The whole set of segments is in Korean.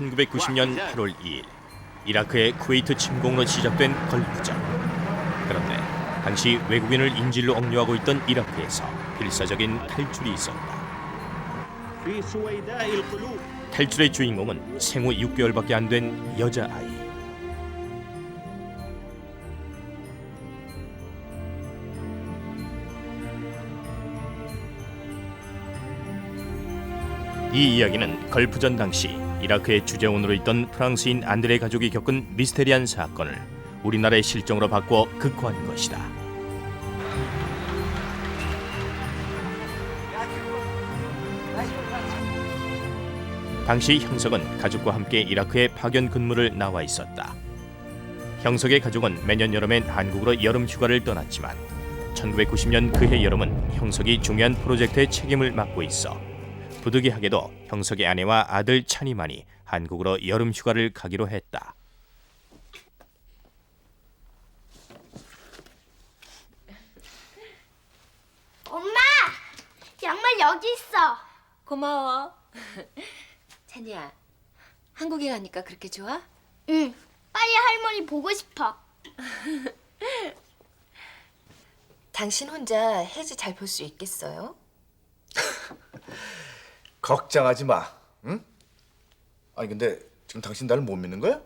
1990년 8월 2일 이라크의 쿠웨이트 침공으로 시작된 걸프전. 그런데 당시 외국인을 인질로 억류하고 있던 이라크에서 필사적인 탈출이 있었다. 탈출의 주인공은 생후 6개월밖에 안 된 여자아이. 이 이야기는 걸프전 당시 이라크의 주재원으로 있던 프랑스인 안드레 가족이 겪은 미스테리한 사건을 우리나라의 실정으로 바꿔 극화한 것이다. 당시 형석은 가족과 함께 이라크에 파견 근무를 나와 있었다. 형석의 가족은 매년 여름엔 한국으로 여름 휴가를 떠났지만 1990년 그해 여름은 형석이 중요한 프로젝트의 책임을 맡고 있어 부득이하게도 형석의 아내와 아들 찬이만이 한국으로 여름 휴가를 가기로 했다. 엄마! 양말 여기 있어. 고마워. 찬이야, 한국에 가니까 그렇게 좋아? 응, 빨리 할머니 보고 싶어. 당신 혼자 혜지 잘 볼 수 있겠어요? 걱정하지 마. 응? 아니 근데 지금 당신 나를 못 믿는 거야?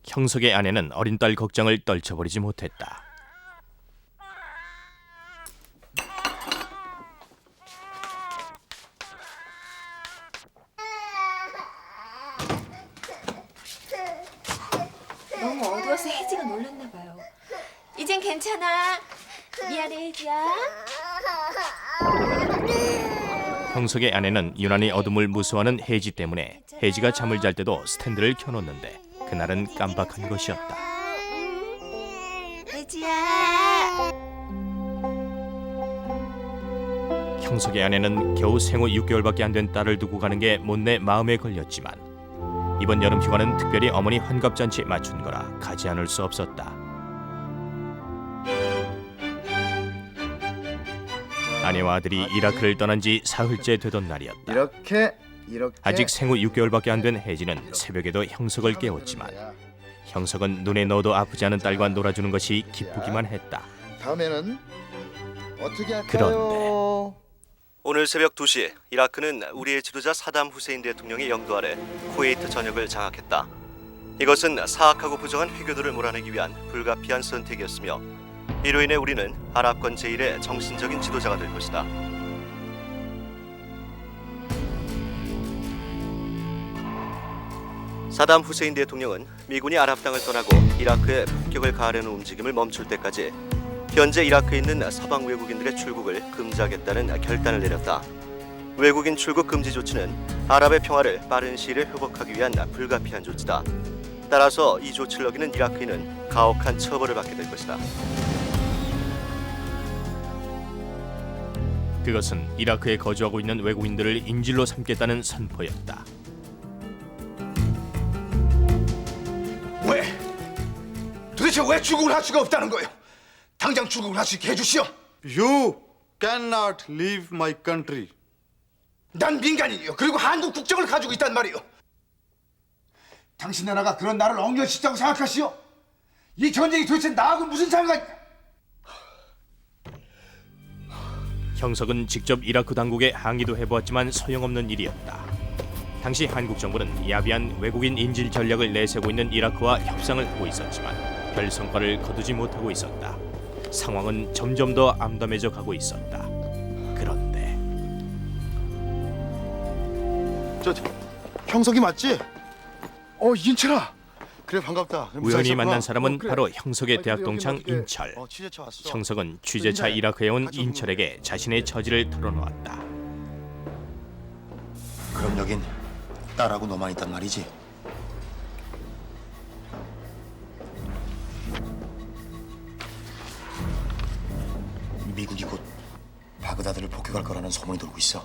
형석의 아내는 어린 딸 걱정을 떨쳐버리지 못했다. 너무 어두워서 혜지가 놀랐나 봐요. 이젠 괜찮아. 미안해, 혜지야. 형석의 아내는 유난히 어둠을 무서워하는 혜지 때문에 혜지가 잠을 잘 때도 스탠드를 켜놓는데 그날은 깜박한 것이었다. 혜지야. 형석의 아내는 겨우 생후 6개월밖에 안 된 딸을 두고 가는 게 못내 마음에 걸렸지만 이번 여름 휴가는 특별히 어머니 환갑잔치에 맞춘 거라 가지 않을 수 없었다. 아내와 아들이 이라크를 떠난 지 사흘째 되던 날이었다. 이렇게 아직 생후 6개월밖에 안 된 혜지는 새벽에도 형석을 깨웠지만 형석은 눈에 넣어도 아프지 않은 딸과 놀아주는 것이 기쁘기만 했다. 다음에는 어떻게 할까요? 그런데 오늘 새벽 2시 이라크는 우리의 지도자 사담 후세인 대통령의 영도 아래 쿠웨이트 전역을 장악했다. 이것은 사악하고 부정한 회교도를 몰아내기 위한 불가피한 선택이었으며 이로 인해 우리는 아랍권 제1의 정신적인 지도자가 될 것이다. 사담 후세인 대통령은 미군이 아랍 땅을 떠나고 이라크에 폭격을 가하려는 움직임을 멈출 때까지 현재 이라크에 있는 서방 외국인들의 출국을 금지하겠다는 결단을 내렸다. 외국인 출국 금지 조치는 아랍의 평화를 빠른 시일에 회복하기 위한 불가피한 조치다. 따라서 이 조치를 어기는 이라크인은 가혹한 처벌을 받게 될 것이다. 그것은 이라크에 거주하고 있는 외국인들을 인질로 삼겠다는 선포였다. 왜? 도대체 왜 출국을 할 수가 없다는 거예요? 당장 출국을 할 수 있게 해주시오. You cannot leave my country. 난 민간인이요. 그리고 한국 국적을 가지고 있단 말이요. 당신 나라가 그런 나를 억류시키자고 생각하시오? 이 전쟁이 도대체 나하고 무슨 상관? 형석은 직접 이라크 당국에 항의도 해보았지만 소용없는 일이었다. 당시 한국 정부는 야비한 외국인 인질 전략을 내세우고 있는 이라크와 협상을 하고 있었지만 별 성과를 거두지 못하고 있었다. 상황은 점점 더 암담해져 가고 있었다. 그런데 저 형석이 맞지? 인철아. 그래 반갑다. 우연히 만난 사람은 그래. 바로 형석의 대학 동창 그래. 인철. 취재차 왔어. 형석은 취재차 이라크에 온 인철에게 자신의 처지를 털어놓았다. 그럼 여긴 딸하고 너만 있단 말이지? 미국이 곧 바그다드를 폭격할 거라는 소문이 돌고 있어.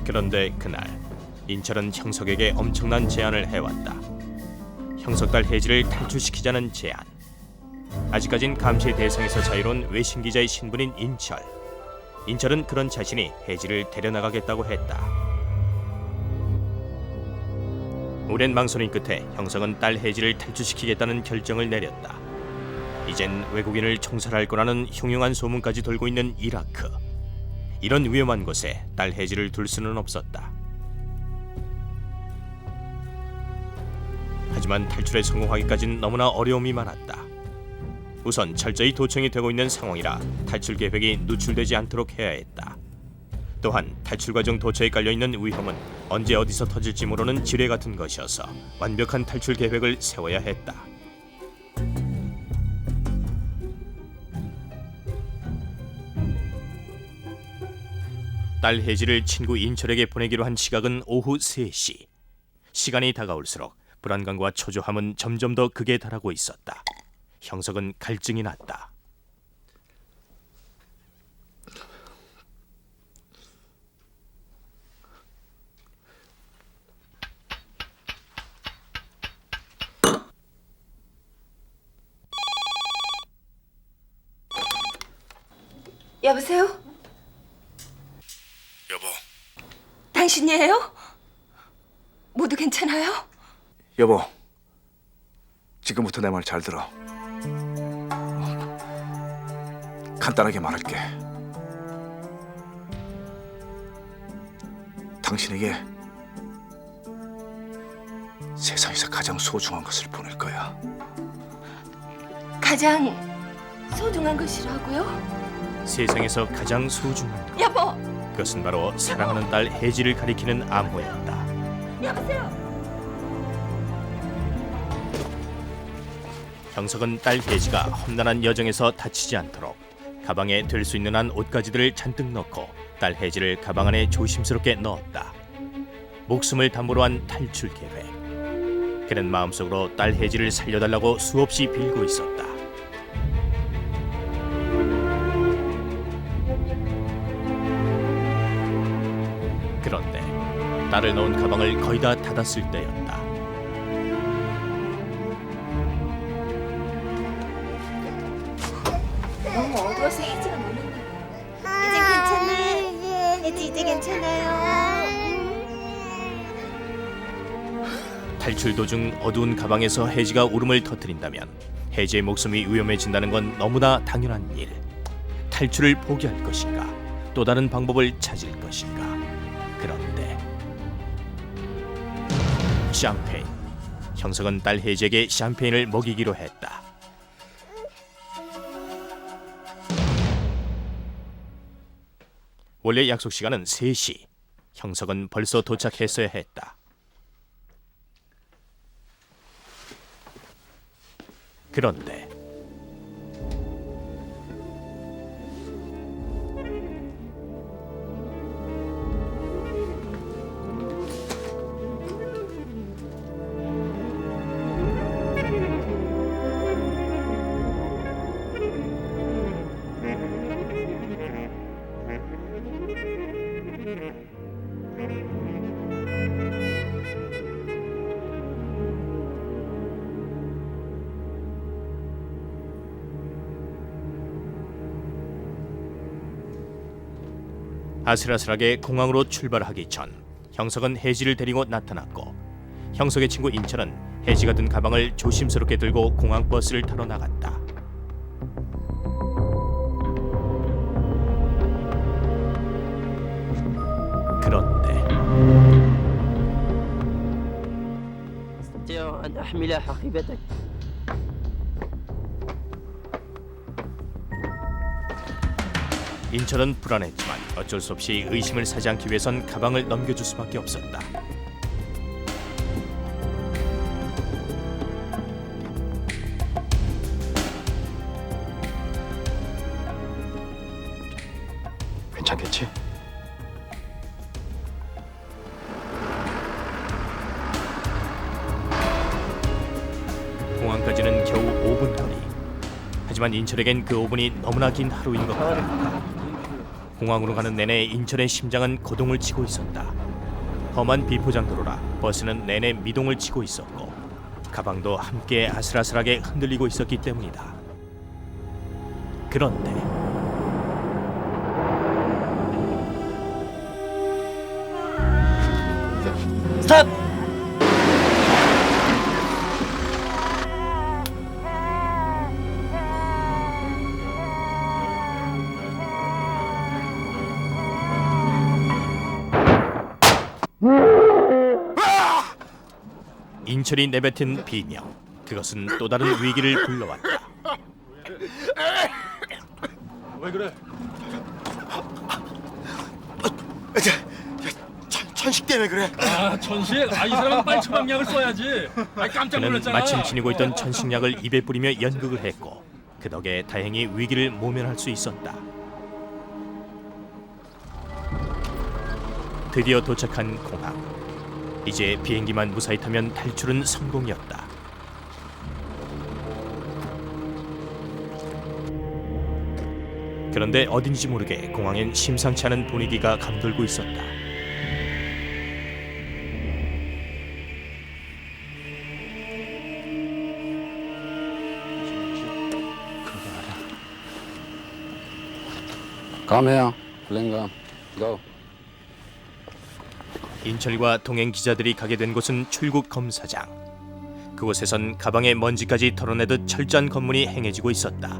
그런데 그날 인철은 형석에게 엄청난 제안을 해왔다. 형석딸 혜지를 탈출시키자는 제안. 아직까진 감시의 대상에서 자유로운 외신 기자의 신분인 인철. 인철은 그런 자신이 혜지를 데려나가겠다고 했다. 오랜 망설임 끝에 형석은 딸 혜지를 탈출시키겠다는 결정을 내렸다. 이젠 외국인을 총살할 거라는 흉흉한 소문까지 돌고 있는 이라크. 이런 위험한 곳에 딸 혜지를 둘 수는 없었다. 하지만 탈출에 성공하기까지는 너무나 어려움이 많았다. 우선 철저히 도청이 되고 있는 상황이라 탈출 계획이 누출되지 않도록 해야 했다. 또한 탈출 과정 도처에 깔려있는 위험은 언제 어디서 터질지 모르는 지뢰 같은 것이어서 완벽한 탈출 계획을 세워야 했다. 딸 혜지를 친구 인철에게 보내기로 한 시각은 오후 3시. 시간이 다가올수록 불안감과 초조함은 점점 더 극에 달하고 있었다. 형석은 갈증이 났다. 여보세요? 여보, 당신이에요? 모두 괜찮아요? 여보. 지금부터 내 말 잘 들어. 간단하게 말할게. 당신에게 세상에서 가장 소중한 것을 보낼 거야. 가장 소중한 것이라고요? 세상에서 가장 소중한 것. 여보! 그것은 바로 사랑하는 딸 혜지를 가리키는 암호였다. 여보세요? 형석은 딸 혜지가 험난한 여정에서 다치지 않도록 가방에 될 수 있는 한 옷가지들을 잔뜩 넣고 딸 혜지를 가방 안에 조심스럽게 넣었다. 목숨을 담보로 한 탈출 계획. 그는 마음속으로 딸 혜지를 살려달라고 수없이 빌고 있었다. 그런데 딸을 넣은 가방을 거의 다 닫았을 때였다. 너무 어두워서 혜지가 놀랐나 봐요. 이제 괜찮네. 혜지 이제 괜찮아요. 탈출 도중 어두운 가방에서 혜지가 울음을 터뜨린다면 혜지의 목숨이 위험해진다는 건 너무나 당연한 일. 탈출을 포기할 것인가? 또 다른 방법을 찾을 것인가? 그런데 샴페인. 형석은 딸 혜지에게 샴페인을 먹이기로 했다. 원래 약속 시간은 3시. 형석은 벌써 도착했어야 했다. 그런데 아슬아슬하게 공항으로 출발하기 전 형석은 혜지를 데리고 나타났고 형석의 친구 인철은 혜지가 든 가방을 조심스럽게 들고 공항 버스를 타러 나갔다. 그런데 أستطيع أن أحمل حقيبتك. 인철은 불안했지만 어쩔 수 없이 의심을 사지 않기 위해선 가방을 넘겨줄 수밖에 없었다. 괜찮겠지? 공항까지는 겨우 5분 거리. 하지만 인철에겐 그 5분이 너무나 긴 하루인 것 같았다. 공항으로 가는 내내 인철의 심장은 고동을 치고 있었다. 험한 비포장도로라 버스는 내내 미동을 치고 있었고 가방도 함께 아슬아슬하게 흔들리고 있었기 때문이다. 그런데 스탑! 인철이 내뱉은 비명, 그것은 또 다른 위기를 불러왔다. 왜 그래? 천식 때문에 그래. 아, 천식? 아, 이 사람은 빨리 처방약을 써야지. 아, 깜짝 그는 놀랐잖아. 마침 지니고 있던 천식약을 입에 뿌리며 연극을 했고 그 덕에 다행히 위기를 모면할 수 있었다. 드디어 도착한 공항. 이제 비행기만 무사히 타면 탈출은 성공이었다. 그런데 어딘지 모르게 공항엔 심상치 않은 분위기가 감돌고 있었다. Come here, Linga. Go. 인철과 동행 기자들이 가게 된 곳은 출국 검사장. 그곳에선 가방에 먼지까지 털어내듯 철저한 검문이 행해지고 있었다.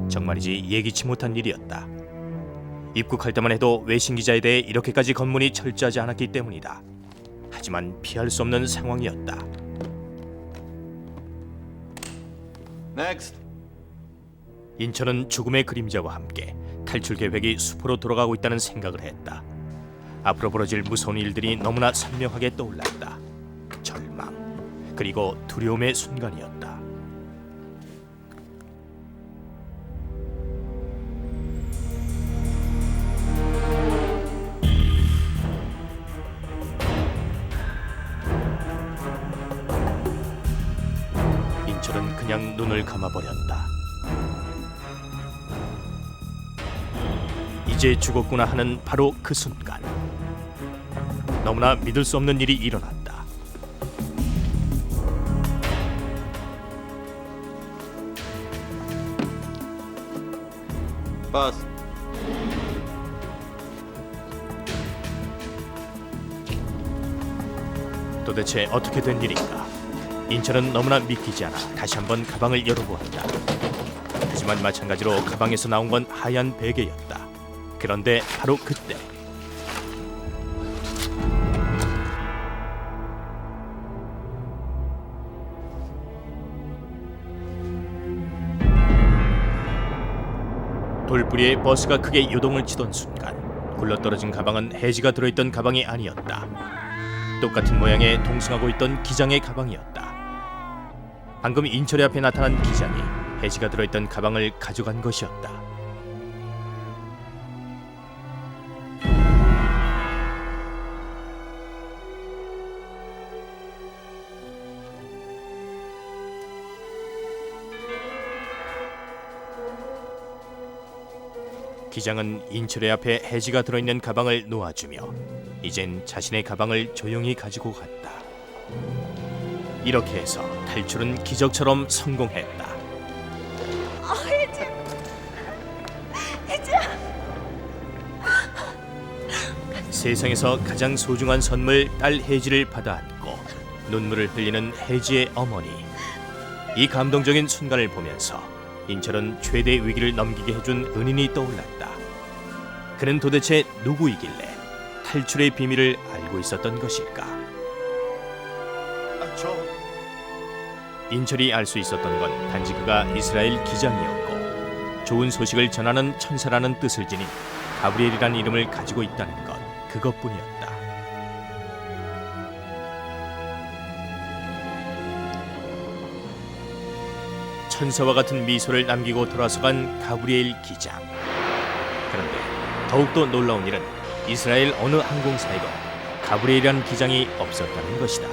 정말이지 예기치 못한 일이었다. 입국할 때만 해도 외신 기자에 대해 이렇게까지 검문이 철저하지 않았기 때문이다. 하지만 피할 수 없는 상황이었다. Next. 인철은 죽음의 그림자와 함께 탈출 계획이 수포로 돌아가고 있다는 생각을 했다. 앞으로 벌어질 무서운 일들이 너무나 선명하게 떠올랐다. 절망, 그리고 두려움의 순간이었다. 인철은 그냥 눈을 감아버렸다. 이제 죽었구나 하는 바로 그 순간, 너무나 믿을 수 없는 일이 일어났다. Pass. 도대체 어떻게 된 일인가? 인철은 너무나 믿기지 않아 다시 한번 가방을 열어보았다. 하지만 마찬가지로 가방에서 나온 건 하얀 베개였다. 그런데 바로 그때 돌뿌리에 버스가 크게 요동을 치던 순간 굴러떨어진 가방은 해지가 들어있던 가방이 아니었다. 똑같은 모양의 동승하고 있던 기장의 가방이었다. 방금 인철의 앞에 나타난 기장이 해지가 들어있던 가방을 가져간 것이었다. 기장은 인철의 앞에 해지가 들어있는 가방을 놓아주며 이젠 자신의 가방을 조용히 가지고 갔다. 이렇게 해서 탈출은 기적처럼 성공했다. 세상에서 가장 소중한 선물 딸 혜지를 받아 안고 눈물을 흘리는 혜지의 어머니. 이 감동적인 순간을 보면서 인철은 최대의 위기를 넘기게 해준 은인이 떠올랐다. 그는 도대체 누구이길래 탈출의 비밀을 알고 있었던 것일까? 인철이 알 수 있었던 건 단지 그가 이스라엘 기장이었고 좋은 소식을 전하는 천사라는 뜻을 지닌 가브리엘이라는 이름을 가지고 있다는 것, 그것뿐이었다. 천사와 같은 미소를 남기고 돌아서간 가브리엘 기장. 그런데 더욱더 놀라운 일은 이스라엘 어느 항공사에도 가브리엘이라는 기장이 없었다는 것이다.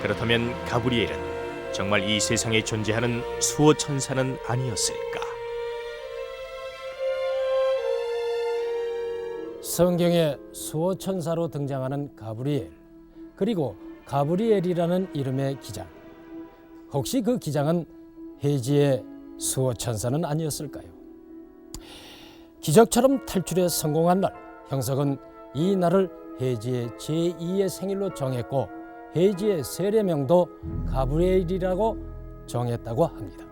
그렇다면 가브리엘은 정말 이 세상에 존재하는 수호 천사는 아니었을까? 성경에 수호 천사로 등장하는 가브리엘, 그리고 가브리엘이라는 이름의 기장. 혹시 그 기장은 혜지의 수호 천사는 아니었을까요? 기적처럼 탈출에 성공한 날, 형석은 이 날을 해지의 제2의 생일로 정했고 해지의 세례명도 가브리엘이라고 정했다고 합니다.